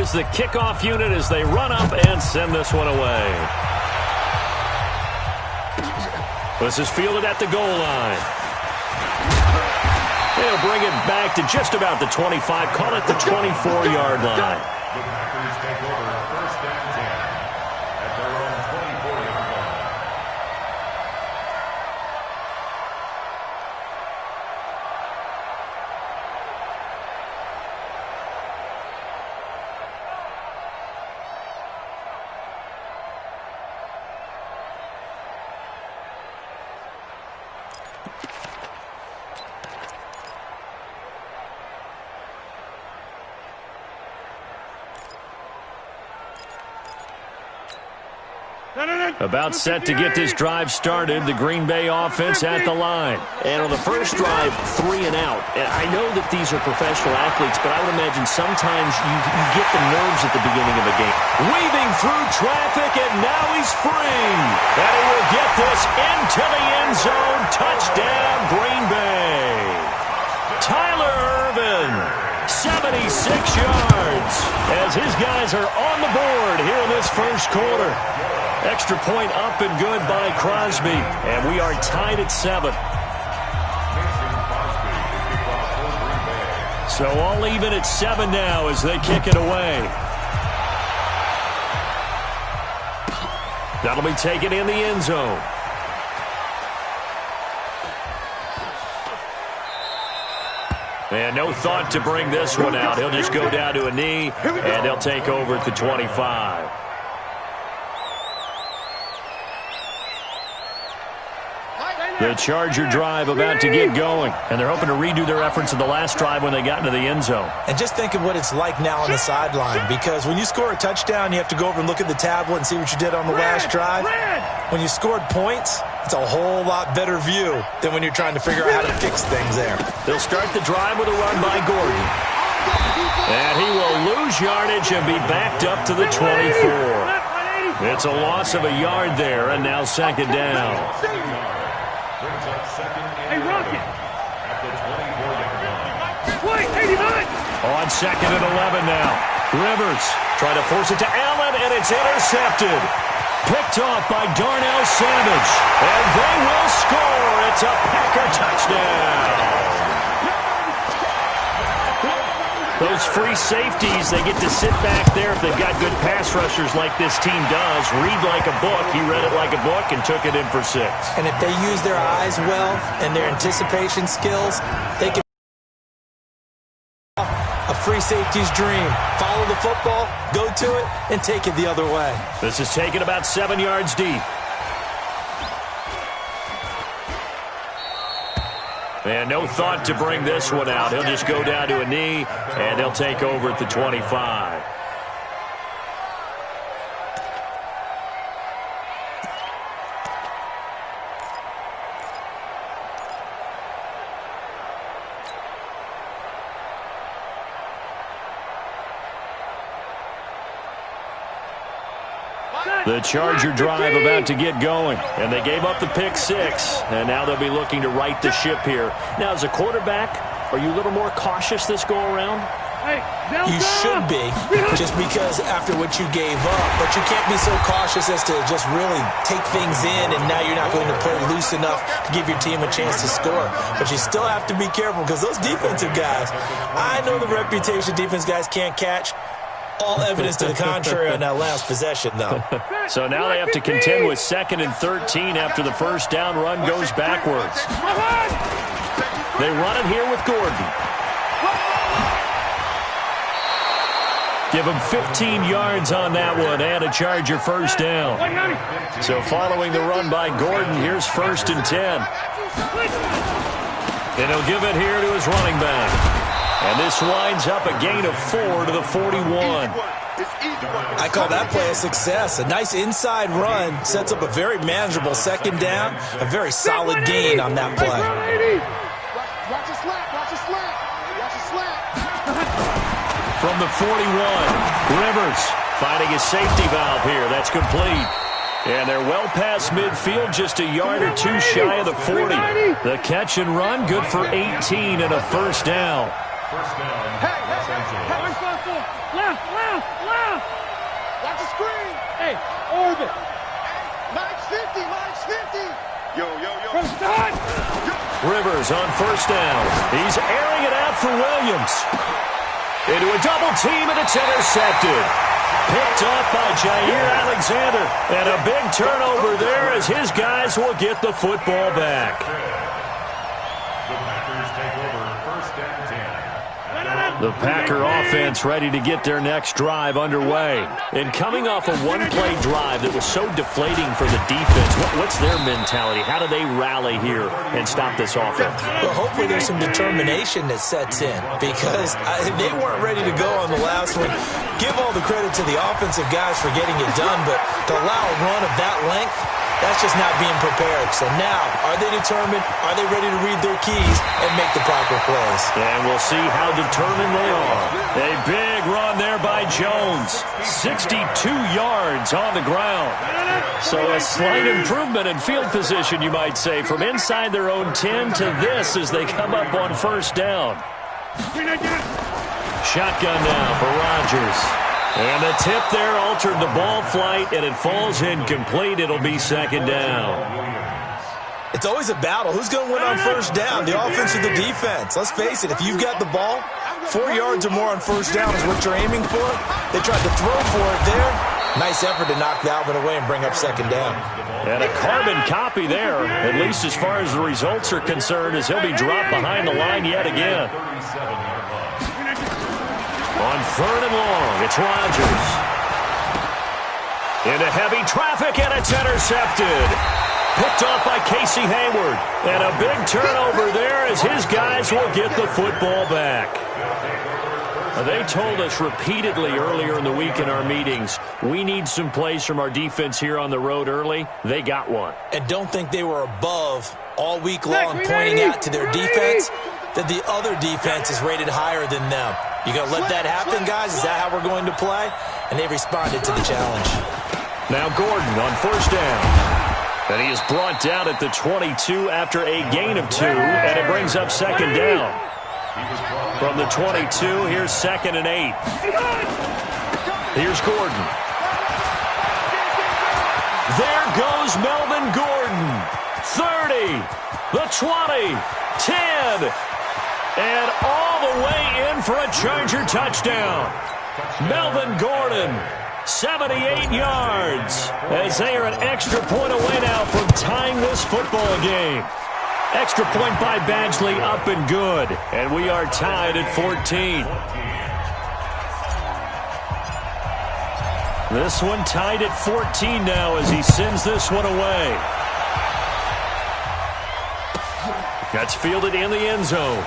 is the kickoff unit as they run up and send this one away. This is fielded at the goal line. They'll bring it back to just about the 25, call it the 24-yard line. The Packers take over first and 10 at their own 24-yard line. About set to get this drive started, the Green Bay offense at the line. And on the first drive, 3 and out. And I know that these are professional athletes, but I would imagine sometimes you get the nerves at the beginning of a game. Weaving through traffic, and now he's free. And he will get this into the end zone. Touchdown, Green Bay. Tyler Ervin, 76 yards, as his guys are on the board here in this first quarter. Extra point up and good by Crosby. And we are tied at 7. So all even at 7 now as they kick it away. That'll be taken in the end zone. And no thought to bring this one out. He'll just go down to a knee, and they'll take over at the 25. The Charger drive about to get going, and they're hoping to redo their efforts in the last drive when they got into the end zone. And just think of what it's like now on the sideline, because when you score a touchdown, you have to go over and look at the tablet and see what you did on the last drive. When you scored points, it's a whole lot better view than when you're trying to figure out how to fix things there. They'll start the drive with a run by Gordon. And he will lose yardage and be backed up to the 24. It's a loss of a yard there, and now second down. Brings up second and Rocket. At the 24-yard line. Wait, 89. On second and 11 now. Rivers trying to force it to Allen, and it's intercepted. Picked off by Darnell Savage. And they will score. It's a Packer touchdown. Those free safeties, they get to sit back there if they've got good pass rushers like this team does. Read like a book. He read it like a book and took it in for 6. And if they use their eyes well and their anticipation skills, they can a free safety's dream. Follow the football, go to it, and take it the other way. This is taken about 7 yards deep. And no thought to bring this one out. He'll just go down to a knee, and they'll take over at the 25. The Charger drive about to get going, and they gave up the pick 6, and now they'll be looking to right the ship here. Now, as a quarterback, are you a little more cautious this go-around? You should be, just because after what you gave up, but you can't be so cautious as to just really take things in, and now you're not going to play loose enough to give your team a chance to score. But you still have to be careful, because those defensive guys, I know the reputation defense guys can't catch. All evidence to the contrary on that last possession, though. So now they have to contend with 2nd and 13 after the first down run goes backwards. They run it here with Gordon. Give him 15 yards on that one and a Charger first down. So following the run by Gordon, here's 1st and 10. And he'll give it here to his running back. And this winds up a gain of 4 to the 41. I call that play a success. A nice inside run sets up a very manageable second down. A very solid gain on that play. Watch a slap. Watch a slap. Watch a slap. From the 41, Rivers finding his safety valve here. That's complete. And they're well past midfield, just a yard or 2 shy of the 40. The catch and run, good for 18 and a first down. First down. Left. Watch the screen. Hey, orbit. Mike's 50. Mike's 50. Yo. Rivers on first down. He's airing it out for Williams. Into a double team, and it's intercepted. Picked up by Jair Alexander. And a big turnover there as his guys will get the football back. The Packers take over first and 10. The Packer offense ready to get their next drive underway. And coming off a one-play drive that was so deflating for the defense, what's their mentality? How do they rally here and stop this offense? Well, hopefully there's some determination that sets in because they weren't ready to go on the last one. Give all the credit to the offensive guys for getting it done, but to allow a run of that length, that's just not being prepared. So now, are they determined? Are they ready to read their keys and make the proper plays? And we'll see how determined they are. A big run there by Jones. 62 yards on the ground. So a slight improvement in field position, you might say, from inside their own 10 to this as they come up on first down. Shotgun now for Rodgers. And the tip there altered the ball flight, and it falls incomplete. It'll be second down. It's always a battle. Who's going to win on first down, the offense or the defense? Let's face it, if you've got the ball, 4 yards or more on first down is what you're aiming for. They tried to throw for it there. Nice effort to knock Dalvin away and bring up second down. And a carbon copy there, at least as far as the results are concerned, as he'll be dropped behind the line yet again. On third and long, it's Rodgers. Into heavy traffic, and it's intercepted. Picked off by Casey Hayward. And a big turnover there as his guys will get the football back. They told us repeatedly earlier in the week in our meetings, we need some plays from our defense here on the road early. They got one. And don't think they were above all week long pointing out to their defense that the other defense is rated higher than them. You going to let that happen, guys? Is that how we're going to play? And they responded to the challenge. Now Gordon on first down. And he is brought down at the 22 after a gain of 2, and it brings up second down. From the 22, here's second and 8. Here's Gordon. There goes Melvin Gordon. 30, the 20, 10, and all the way in for a Charger touchdown. Melvin Gordon, 78 yards, as they are an extra point away now from tying this football game. Extra point by Badgley, up and good. And we are tied at 14. This one tied at 14 now as he sends this one away. That's fielded in the end zone.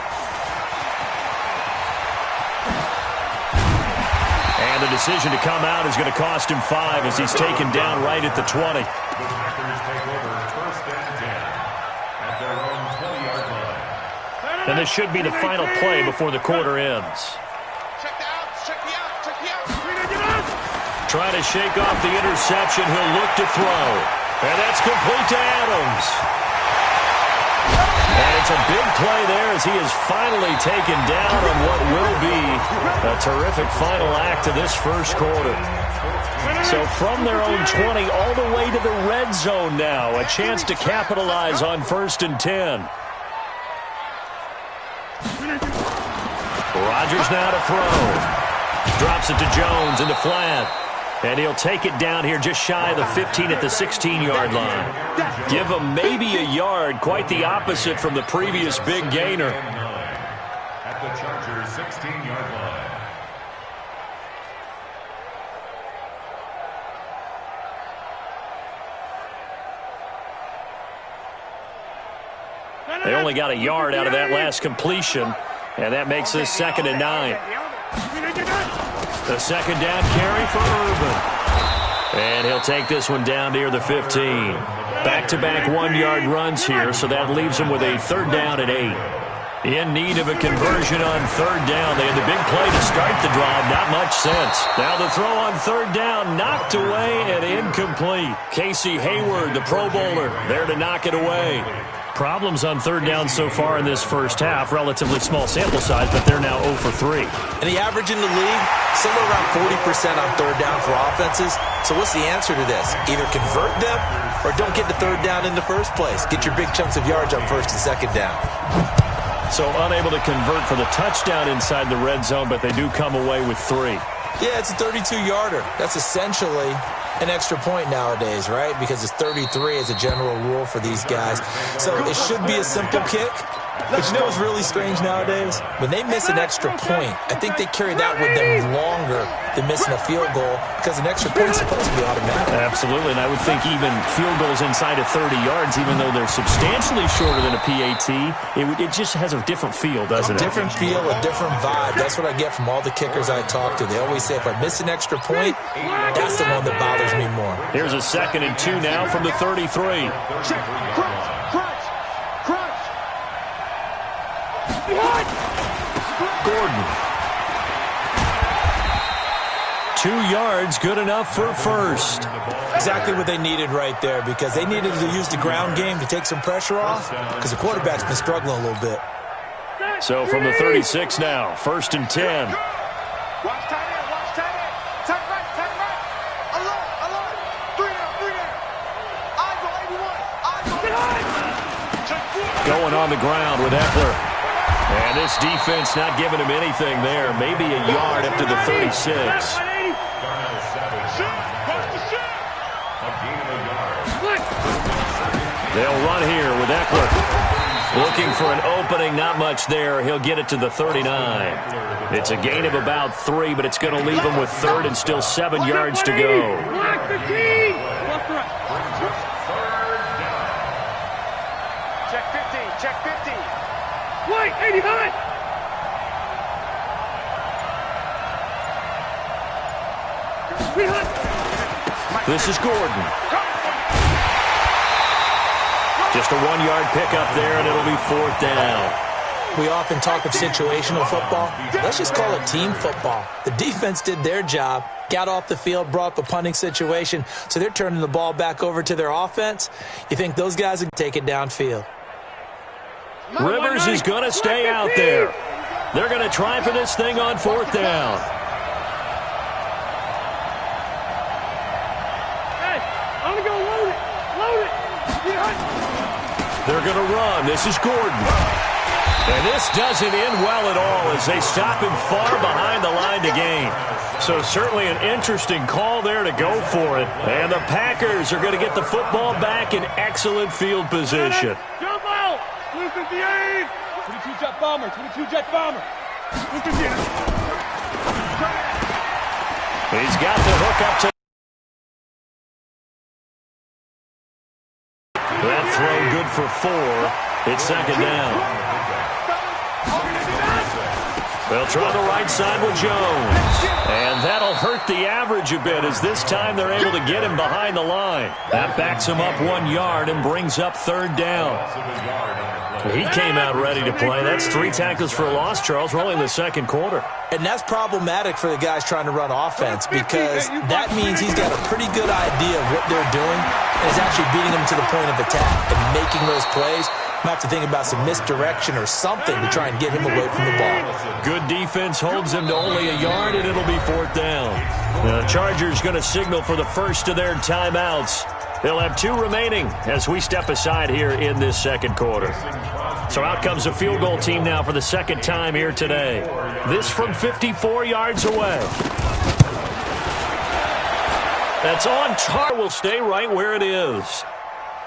And the decision to come out is going to cost him 5 as he's taken down right at the 20. The Packers take over first and 10 at their own 20-yard line. And this should be the final play before the quarter ends. Check the outs. Check the outs. Check the outs. Trying to shake off the interception. He'll look to throw. And that's complete to Adams. And it's a big play there as he is finally taken down on what will be a terrific final act of this first quarter. So from their own 20 all the way to the red zone now, a chance to capitalize on first and 10. Rodgers now to throw. Drops it to Jones into flat. And he'll take it down here just shy of the 15 at the 16-yard line. Give him maybe a yard, quite the opposite from the previous big gainer. At the Chargers' 16-yard line. They only got a yard out of that last completion, and that makes this 2nd and 9. The second down carry for Urban. And he'll take this one down near the 15. Back-to-back 1-yard runs here, so that leaves him with a 3rd down and 8. In need of a conversion on 3rd down. They had the big play to start the drive. Not much sense. Now the throw on 3rd down, knocked away and incomplete. Casey Hayward, the Pro Bowler, there to knock it away. problems on third down so far in this first half. Relatively small sample size, but they're now 0 for 3. And the average in the league, somewhere around 40% on third down for offenses. So what's the answer to this? Either convert them or don't get to third down in the first place. Get your big chunks of yards on first and second down. So unable to convert for the touchdown inside the red zone, but they do come away with 3. Yeah, it's a 32-yarder. That's essentially an extra point nowadays, right? Because it's 33 as a general rule for these guys. So it should be a simple kick. But you know what's really strange nowadays? When they miss an extra point, I think they carry that with them longer than missing a field goal because an extra point is supposed to be automatic. Absolutely, and I would think even field goals inside of 30 yards, even though they're substantially shorter than a PAT, it just has a different feel, doesn't it? A different feel, a different vibe. That's what I get from all the kickers I talk to. They always say if I miss an extra point, that's the one that bothers me more. Here's a 2nd and 2 now from the 33. Check. Crunch. Gordon. 2 yards, good enough for first. Exactly what they needed right there because they needed to use the ground game to take some pressure off because the quarterback's been struggling a little bit. So from the 36 now, 1st and 10. Watch tight end. Tight right. Alert. 3 down. Eyes on 81. Going on the ground with Eckler. And this defense not giving him anything there. Maybe a yard up to the 36. They'll run here with Eckler. Looking for an opening, not much there. He'll get it to the 39. It's a gain of about 3, but it's going to leave him with 3rd and still 7 yards to go. Check 50. Wait, 89. This is Gordon. Just a 1-yard pickup there, and it'll be 4th down. We often talk of situational football. Let's just call it team football. The defense did their job, got off the field, brought up a punting situation, so they're turning the ball back over to their offense. You think those guys would take it downfield? Rivers is going to stay out there. They're going to try for this thing on 4th down. Hey, I'm going to go load it. They're going to run. This is Gordon. And this doesn't end well at all as they stop him far behind the line to gain. So certainly an interesting call there to go for it. And the Packers are going to get the football back in excellent field position. Jump out. Blue 58. 22 jet bomber. Blue 58. He's got the hook up to that throw good for 4. It's 2nd down. They'll try the right side with Jones. And that'll hurt the average a bit as this time they're able to get him behind the line. That backs him up 1 yard and brings up 3rd down. He came out ready to play. That's 3 tackles for a loss, Charles. We're only in the 2nd quarter. And that's problematic for the guys trying to run offense because that means he's got a pretty good idea of what they're doing and is actually beating them to the point of attack and making those plays. Might have to think about some misdirection or something to try and get him away from the ball. Good defense holds him to only a yard, and it'll be 4th down. The Chargers going to signal for the first of their timeouts. They'll have 2 remaining as we step aside here in this 2nd quarter. So out comes a field goal team now for the 2nd time here today. This from 54 yards away. That's on target. Will stay right where it is.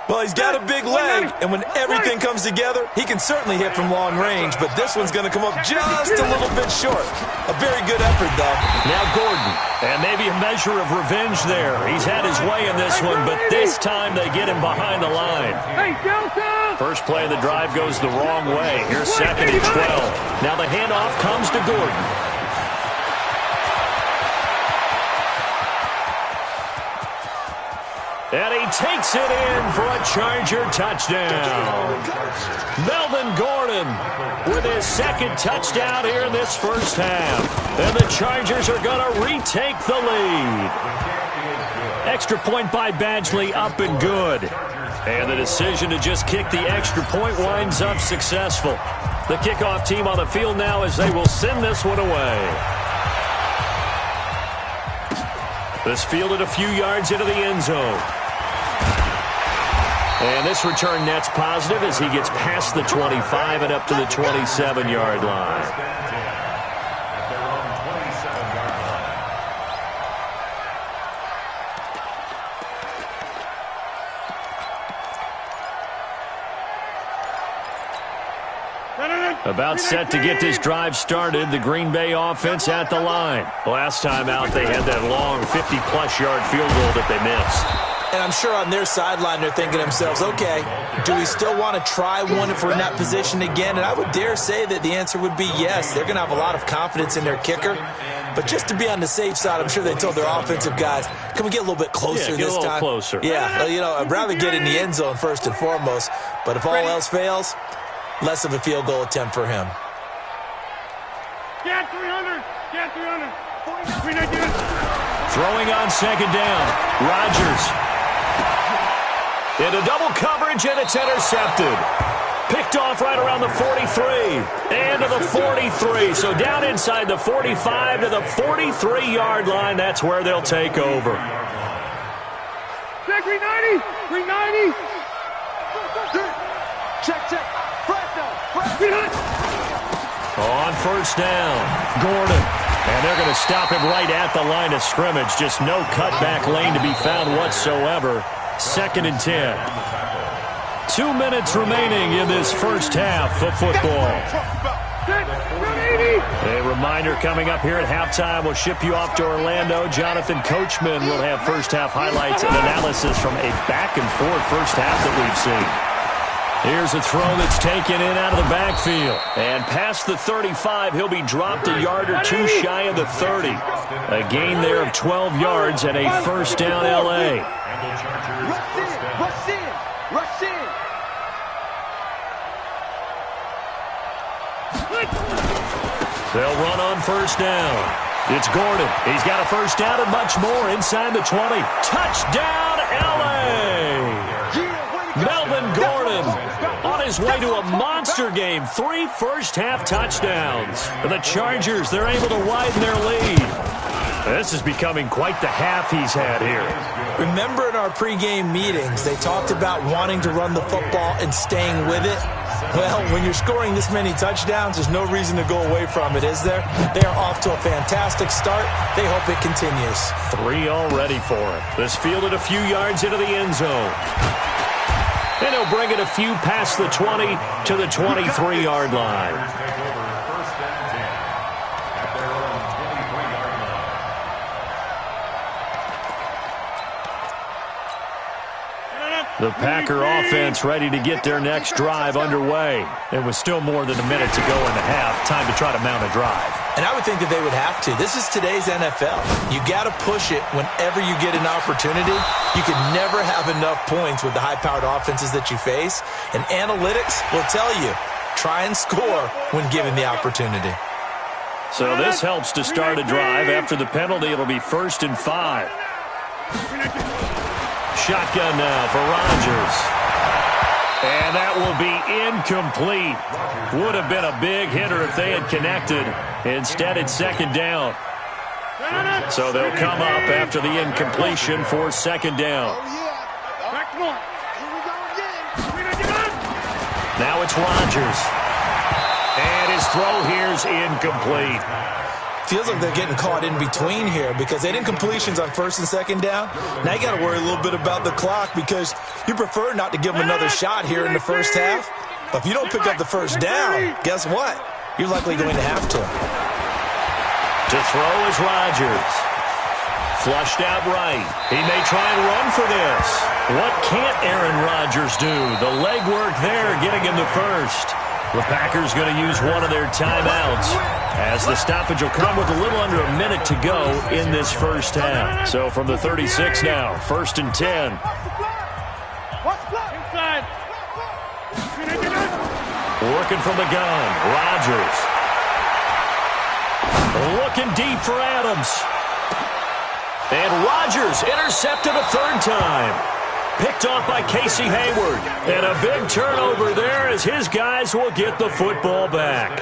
Well, he's got a big leg, and when everything comes together, he can certainly hit from long range, but this one's going to come up just a little bit short. A very good effort, though. Now Gordon, and maybe a measure of revenge there. He's had his way in this one, but this time they get him behind the line. First play of the drive goes the wrong way. Here's 2nd and 12. Now the handoff comes to Gordon. And he takes it in for a Charger touchdown. Melvin Gordon with his 2nd touchdown here in this first half. And the Chargers are going to retake the lead. Extra point by Badgley, up and good. And the decision to just kick the extra point winds up successful. The kickoff team on the field now as they will send this one away. This fielded a few yards into the end zone. And this return net's positive as he gets past the 25 and up to the 27-yard line. About set to get this drive started, the Green Bay offense at the line. Last time out, they had that long 50-plus yard field goal that they missed. And I'm sure on their sideline they're thinking to themselves, okay, do we still want to try one if we're in that position again? And I would dare say that the answer would be yes. They're going to have a lot of confidence in their kicker. But just to be on the safe side, I'm sure they told their offensive guys, can we get a little bit closer this time? Closer. Yeah, well, you know, I'd rather get in the end zone first and foremost. But if all else fails, less of a field goal attempt for him. Get 300. Get 300. Throwing on second down. Rodgers. Into double coverage, and it's intercepted. Picked off right around the 43. And to the 43. So down inside the 45 to the 43-yard line. That's where they'll take over. Check 390. 390. Check. On first down, Gordon. And they're going to stop him right at the line of scrimmage. Just no cutback lane to be found whatsoever. 2nd and 10. 2 minutes remaining in this first half of football. A reminder coming up here at halftime. We'll ship you off to Orlando. Jonathan Coachman will have first half highlights and analysis from a back-and-forth first half that we've seen. Here's a throw that's taken in out of the backfield. And past the 35, he'll be dropped a yard or two shy of the 30. A gain there of 12 yards and a first down L.A. Rush in. They'll run on first down. It's Gordon. He's got a first down and much more inside the 20. Touchdown, L.A. Melvin Gordon on his way to a monster game. 3 first-half touchdowns. The Chargers, they're able to widen their lead. This is becoming quite the half he's had here. Remember in our pregame meetings, they talked about wanting to run the football and staying with it? Well, when you're scoring this many touchdowns, there's no reason to go away from it, is there? They are off to a fantastic start. They hope it continues. 3 already for him. This fielded a few yards into the end zone. And he'll bring it a few past the 20 to the 23-yard line. The Packer offense ready to get their next drive underway. It was still more than a minute to go in the half. Time to try to mount a drive. And I would think that they would have to. This is today's NFL. You got to push it whenever you get an opportunity. You can never have enough points with the high-powered offenses that you face. And analytics will tell you, try and score when given the opportunity. So this helps to start a drive. After the penalty, it'll be 1st and 5. Shotgun now for Rodgers. And that will be incomplete. Would have been a big hitter if they had connected. Instead, it's 2nd down. So they'll come up after the incompletion for 2nd down. Now it's Rodgers. And his throw here's incomplete. Feels like they're getting caught in between here because they did incompletions on 1st and 2nd down. Now you got to worry a little bit about the clock because you prefer not to give them another shot here in the first half. But if you don't pick up the first down, guess what? You're likely going to have to. To throw is Rodgers. Flushed out right. He may try and run for this. What can't Aaron Rodgers do? The legwork there getting him the first. The Packers going to use one of their timeouts as the stoppage will come with a little under a minute to go in this first half. So from the 36 now, 1st and 10. Working from the gun, Rodgers. Looking deep for Adams. And Rodgers intercepted a 3rd time. Picked off by Casey Hayward. And a big turnover there as his guys will get the football back.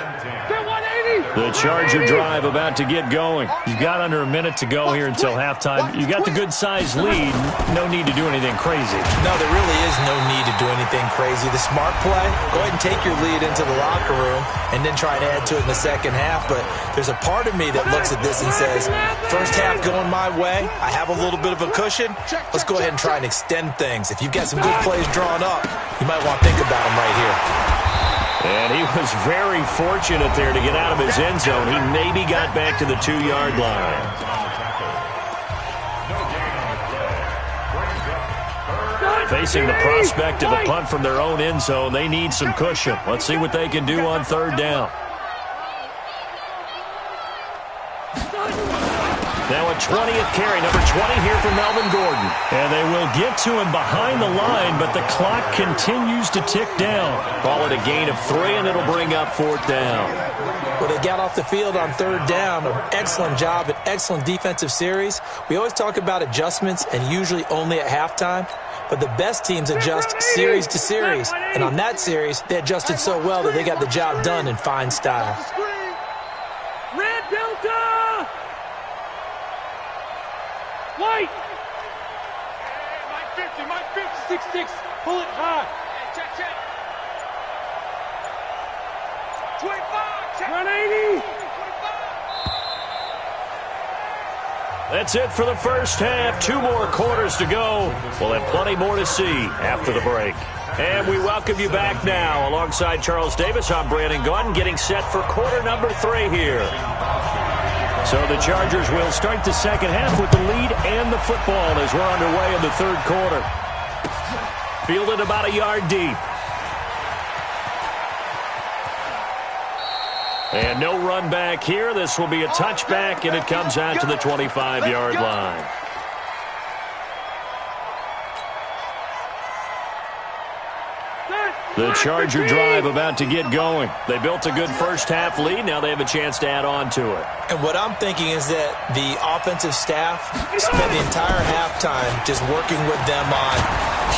The Charger drive about to get going. You've got under a minute to go here until halftime. You got the good-sized lead. No need to do anything crazy. No, there really is no need to do anything crazy. The smart play, go ahead and take your lead into the locker room and then try and add to it in the second half. But there's a part of me that looks at this and says, first half going my way. I have a little bit of a cushion. Let's go ahead and try and extend things. If you've got some good plays drawn up, you might want to think about them right here. And he was very fortunate there to get out of his end zone. He maybe got back to the 2-yard line. Facing the prospect of a punt from their own end zone, they need some cushion. Let's see what they can do on third down. Now a 20th carry, number 20 here for Melvin Gordon. And they will get to him behind the line, but the clock continues to tick down. Call it a gain of 3, and it'll bring up fourth down. Well, they got off the field on third down. An excellent job, an excellent defensive series. We always talk about adjustments, and usually only at halftime. But the best teams adjust series to series. And on that series, they adjusted so well that they got the job done in fine style. Red Delta! White! Mike 50, Mike 50, 6-6, pull it high. Check, check. 25, check. 180. 25. That's it for the first half. 2 more quarters to go. We'll have plenty more to see after the break. And we welcome you back now. Alongside Charles Davis, I'm Brandon Gaudin, getting set for quarter number 3 here. So the Chargers will start the second half with the lead and the football as we're underway in the third quarter. Fielded about a yard deep. And no run back here. This will be a touchback, and it comes out to the 25-yard line. The Charger drive about to get going. They built a good first-half lead. Now they have a chance to add on to it. And what I'm thinking is that the offensive staff spent the entire halftime just working with them on,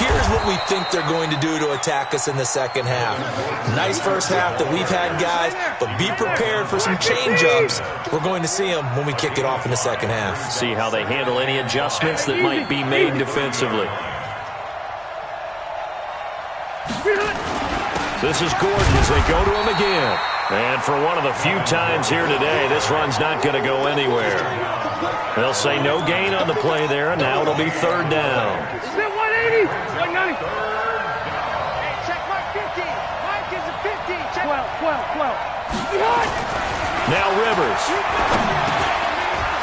here's what we think they're going to do to attack us in the second half. Nice first half that we've had, guys, but be prepared for some change-ups. We're going to see them when we kick it off in the second half. See how they handle any adjustments that might be made defensively. This is Gordon as they go to him again. And for one of the few times here today, this run's not going to go anywhere. They'll say no gain on the play there, and now it'll be third down. 180. 190. Check Mike 50. Mike is a 50. Check 12. Now Rivers.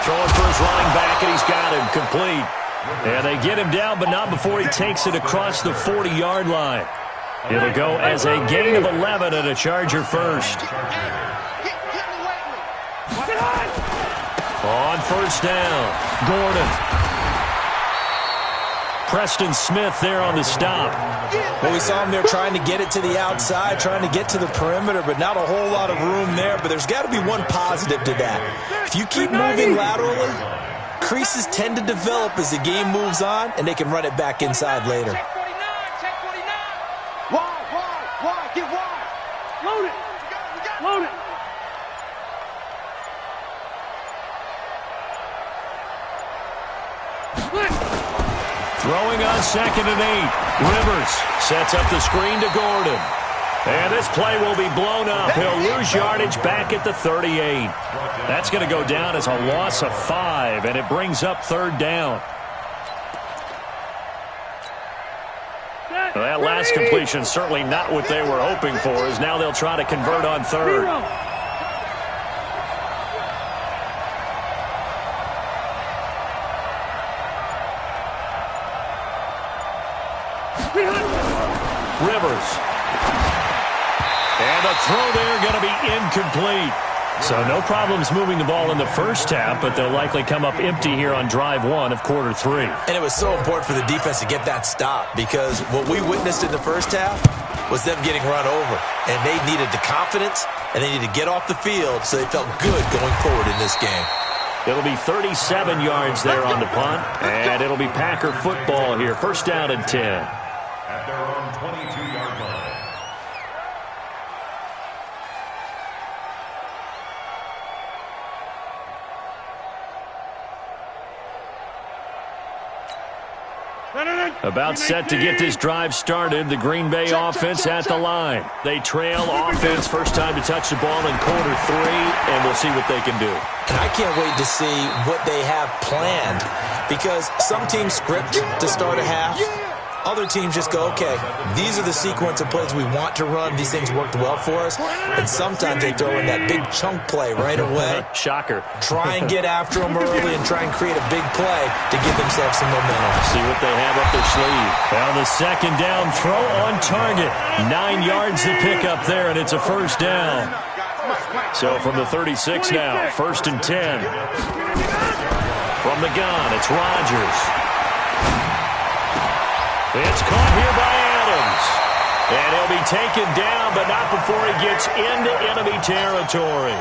Throwing for his running back, and he's got him complete. And they get him down, but not before he takes it across the 40-yard line. It'll go as a gain of 11 and a Charger first. On first down, Gordon. Preston Smith there on the stop. Well, we saw him there trying to get it to the outside, trying to get to the perimeter, but not a whole lot of room there. But there's got to be one positive to that. If you keep moving laterally, creases tend to develop as the game moves on, and they can run it back inside later. Wide, get wide. Load it. Load it. Throwing on 2nd and 8. Rivers sets up the screen to Gordon. And this play will be blown up. He'll lose yardage back at the 38. That's going to go down as a loss of 5, and it brings up third down. Well, that last completion certainly not what they were hoping for, as now they'll try to convert on third. Rivers. And the throw there going to be incomplete. So no problems moving the ball in the first half, but they'll likely come up empty here on drive 1 of quarter 3. And it was so important for the defense to get that stop, because what we witnessed in the first half was them getting run over. And they needed the confidence, and they needed to get off the field so they felt good going forward in this game. It'll be 37 yards there on the punt, and it'll be Packer football here. First down and 10. At their own 22-yard line. About set to get this drive started. The Green Bay offense at the line. They trail offense. First time to touch the ball in quarter 3, and we'll see what they can do. And I can't wait to see what they have planned, because some teams script to start a half. Other teams just go, okay, these are the sequence of plays we want to run. These things worked well for us. And sometimes they throw in that big chunk play right away. Shocker. Try and get after them early and try and create a big play to give themselves some momentum. See what they have up their sleeve. Well, the second down throw on target. 9 yards to pick up there, and it's a first down. So from the 36 now, first and 10. From the gun, it's Rodgers. It's caught here by Adams. And he'll be taken down, but not before he gets into enemy territory.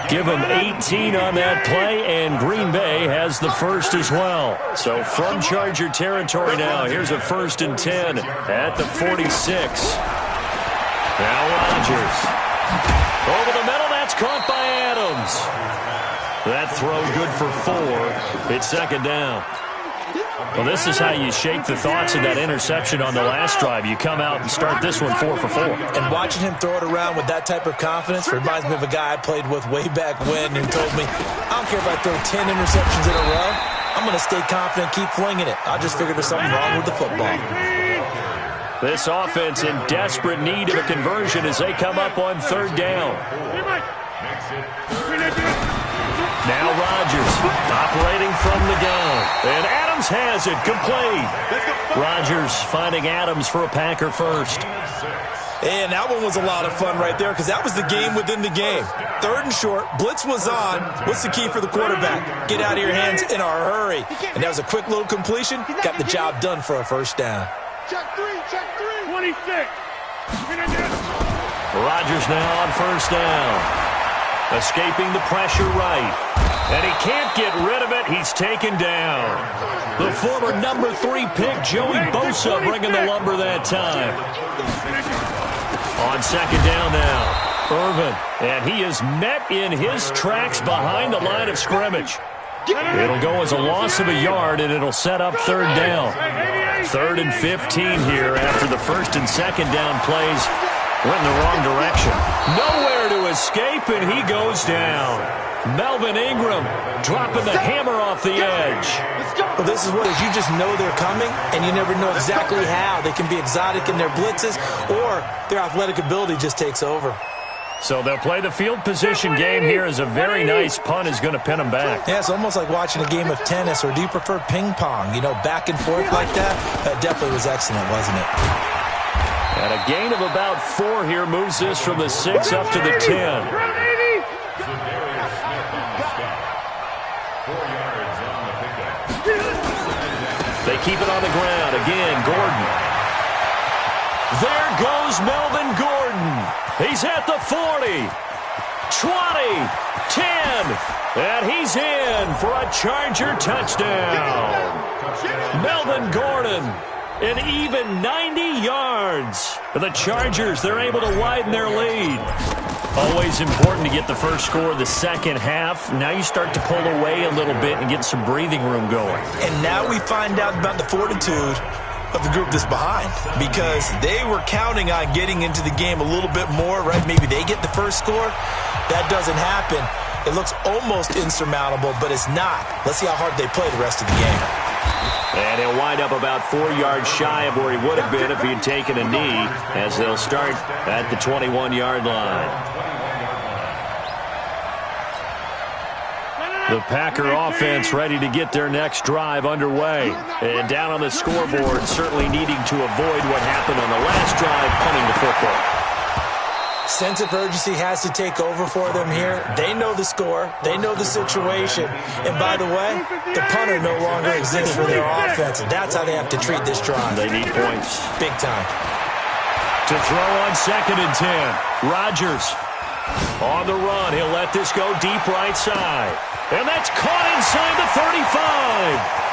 Give him 18 on that play, and Green Bay has the first as well. So from Charger territory now, here's a first and 10 at the 46. Now Rodgers. Over the middle, that's caught by Adams. That throw good for 4. It's second down. Well, this is how you shake the thoughts of that interception on the last drive. You come out and start this one 4 for 4. And watching him throw it around with that type of confidence reminds me of a guy I played with way back when who told me, I don't care if I throw 10 interceptions in a row. I'm going to stay confident, keep flinging it. I just figured there's something wrong with the football. This offense in desperate need of a conversion as they come up on third down. Now Rodgers operating from the gun. And Adams has it complete. Rodgers finding Adams for a Packer first. And that one was a lot of fun right there, because that was the game within the game. Third and short, blitz was on. What's the key for the quarterback? Get out of your hands in a hurry. And that was a quick little completion. Got the job done for a first down. Check 3, 26. Rodgers now on first down. Escaping the pressure right. And he can't get rid of it. He's taken down. The former number 3 pick, Joey Bosa, bringing the lumber that time. On second down now, Irvin. And he is met in his tracks behind the line of scrimmage. It'll go as a loss of a yard, and it'll set up third down. 3rd and 15 here after the first and second down plays went in the wrong direction. Nowhere to escape, and he goes down. Melvin Ingram dropping the hammer off the edge. Well, this is what is, you just know they're coming, and you never know exactly how. They can be exotic in their blitzes, or their athletic ability just takes over. So they'll play the field position game here as a very nice punt is going to pin them back. Yeah, it's almost like watching a game of tennis, or do you prefer ping pong? You know, back and forth like that? That definitely was excellent, wasn't it? And a gain of about 4 here moves this from the 6 up to the 10. They keep it on the ground. Again, Gordon. There goes Melvin Gordon. He's at the 40, 20, 10, and he's in for a Charger touchdown. Melvin Gordon, an even 90 yards. For the Chargers, they're able to widen their lead. Always important to get the first score of the second half. Now you start to pull away a little bit and get some breathing room going. And now we find out about the fortitude of the group that's behind, because they were counting on getting into the game a little bit more, right? Maybe they get the first score. That doesn't happen. It looks almost insurmountable, but it's not. Let's see how hard they play the rest of the game. And he'll wind up about 4 yards shy of where he would have been if he had taken a knee, as they'll start at the 21-yard line. The Packer offense ready to get their next drive underway. And down on the scoreboard, certainly needing to avoid what happened on the last drive, punting the football. Sense of urgency has to take over for them here. They know the score. They know the situation. And by the way, the punter no longer exists for their offense. And that's how they have to treat this drive. They need points. Big time. To throw on second and 10. Rodgers. On the run, he'll let this go deep right side. And that's caught inside the 35.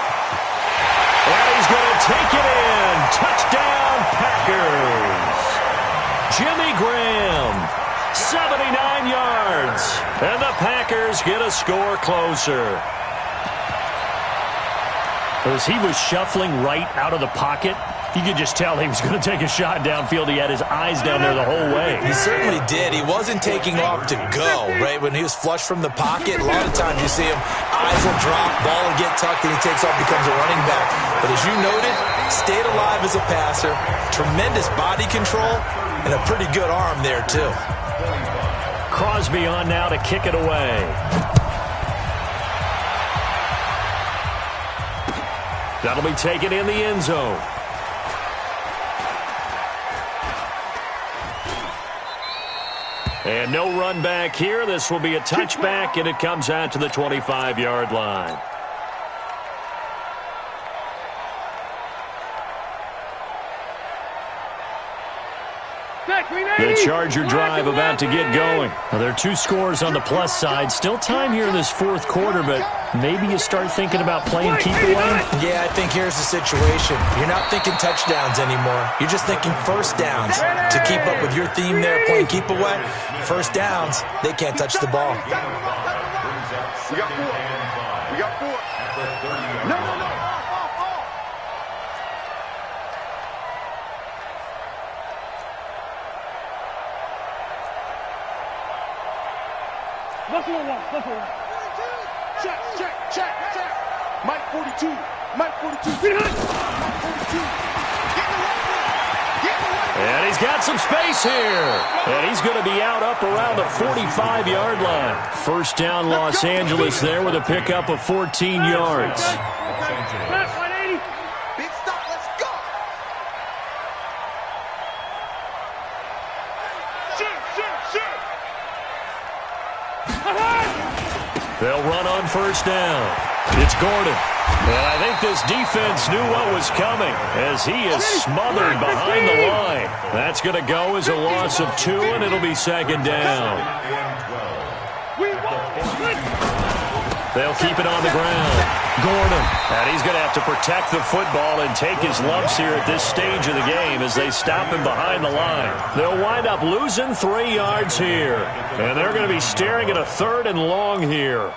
And he's going to take it in. Touchdown, Packers. Jimmy Graham, 79 yards. And the Packers get a score closer. As he was shuffling right out of the pocket, you could just tell he was going to take a shot downfield. He had his eyes down there the whole way. He certainly did. He wasn't taking off to go, right? When he was flush from the pocket, a lot of times you see him, eyes will drop, ball will get tucked, and he takes off, becomes a running back. But as you noted, stayed alive as a passer, tremendous body control, and a pretty good arm there, too. Crosby on now to kick it away. That'll be taken in the end zone. And no run back here. This will be a touchback, and it comes out to the 25-yard line. The Charger drive about to get going. Well, there are 2 scores on the plus side. Still time here in this fourth quarter, but maybe you start thinking about playing keep away. Yeah, I think here's the situation. You're not thinking touchdowns anymore. You're just thinking first downs. To keep up with your theme there, playing keep away, first downs, they can't touch the ball. We got 4. We got 4. No. Muscle one. Check. Mike 42. Mike 42. And he's got some space here. And he's going to be out up around the 45-yard line. First down, Los Angeles there with a pickup of 14 yards. Big stop. Let's go. Shoot. They'll run on first down. It's Gordon. And I think this defense knew what was coming as he is smothered behind the line. That's going to go as a loss of 2, and it'll be second down. They'll keep it on the ground. Gordon. And he's going to have to protect the football and take his lumps here at this stage of the game as they stop him behind the line. They'll wind up losing 3 yards here. And they're going to be staring at a 3rd and long here.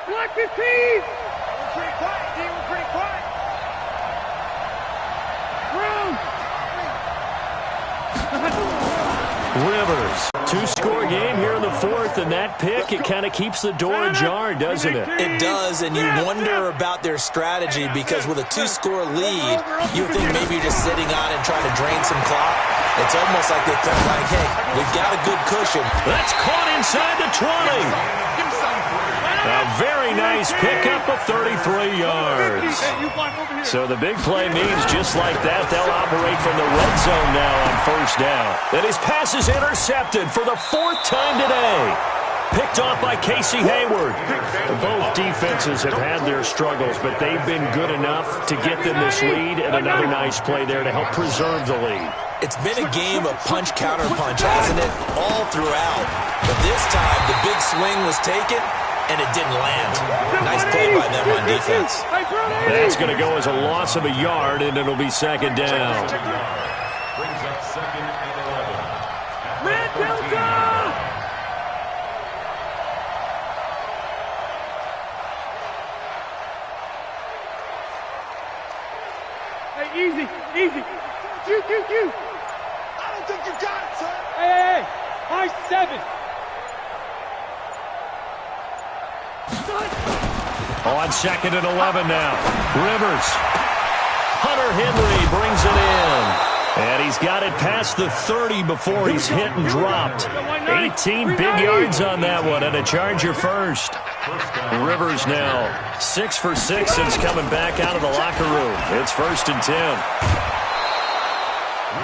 Block 15. We're pretty quiet, team. We're pretty quiet. Rivers. 2-score game here in the 4th, and that pick, it kind of keeps the door ajar, doesn't it? It does, and you wonder about their strategy because with a 2-score lead, you think maybe you're just sitting on and trying to drain some clock. It's almost like they felt like, hey, we've got a good cushion. That's caught inside the 20. A very nice pickup of 33 yards. So the big play means just like that, they'll operate from the red zone now on first down. And his pass is intercepted for the 4th time today. Picked off by Casey Hayward. Both defenses have had their struggles, but they've been good enough to get them this lead, and another nice play there to help preserve the lead. It's been a game of punch-counter-punch, hasn't it? All throughout. But this time, the big swing was taken, and it didn't land. Nice play by them on defense. That's going to go as a loss of a yard, and it'll be second down. Brings up 2nd and 11. Red Delta! Hey, easy. Q. I don't think you got it, son. Hey. High 7. On 2nd and 11 now. Rivers. Hunter Henry brings it in. And he's got it past the 30 before he's hit and dropped. 18 big yards on that one, and a Charger first. Rivers now 6 for 6 since coming back out of the locker room. It's 1st and 10.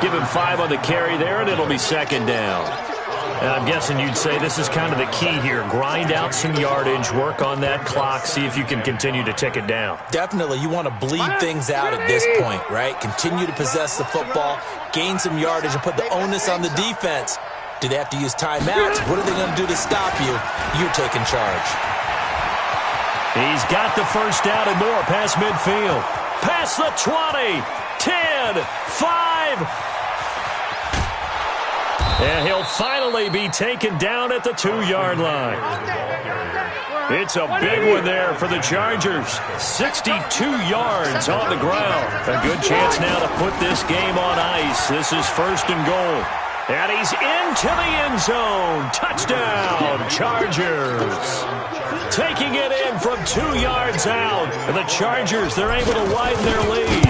Give him 5 on the carry there, and it'll be second down. And I'm guessing you'd say this is kind of the key here. Grind out some yardage, work on that clock, see if you can continue to tick it down. Definitely, you want to bleed things out at this point, right? Continue to possess the football, gain some yardage, and put the onus on the defense. Do they have to use timeouts? What are they going to do to stop you? You're taking charge. He's got the first down and more past midfield. Past the 20, 10, 5. And he'll finally be taken down at the 2-yard line. It's a big one there for the Chargers. 62 yards on the ground. A good chance now to put this game on ice. This is 1st and goal. And he's into the end zone. Touchdown, Chargers. Taking it in from 2 yards out. And the Chargers, they're able to widen their lead.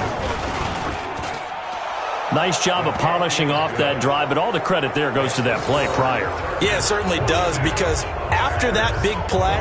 Nice job of polishing off that drive, but all the credit there goes to that play prior. Yeah, it certainly does, because after that big play,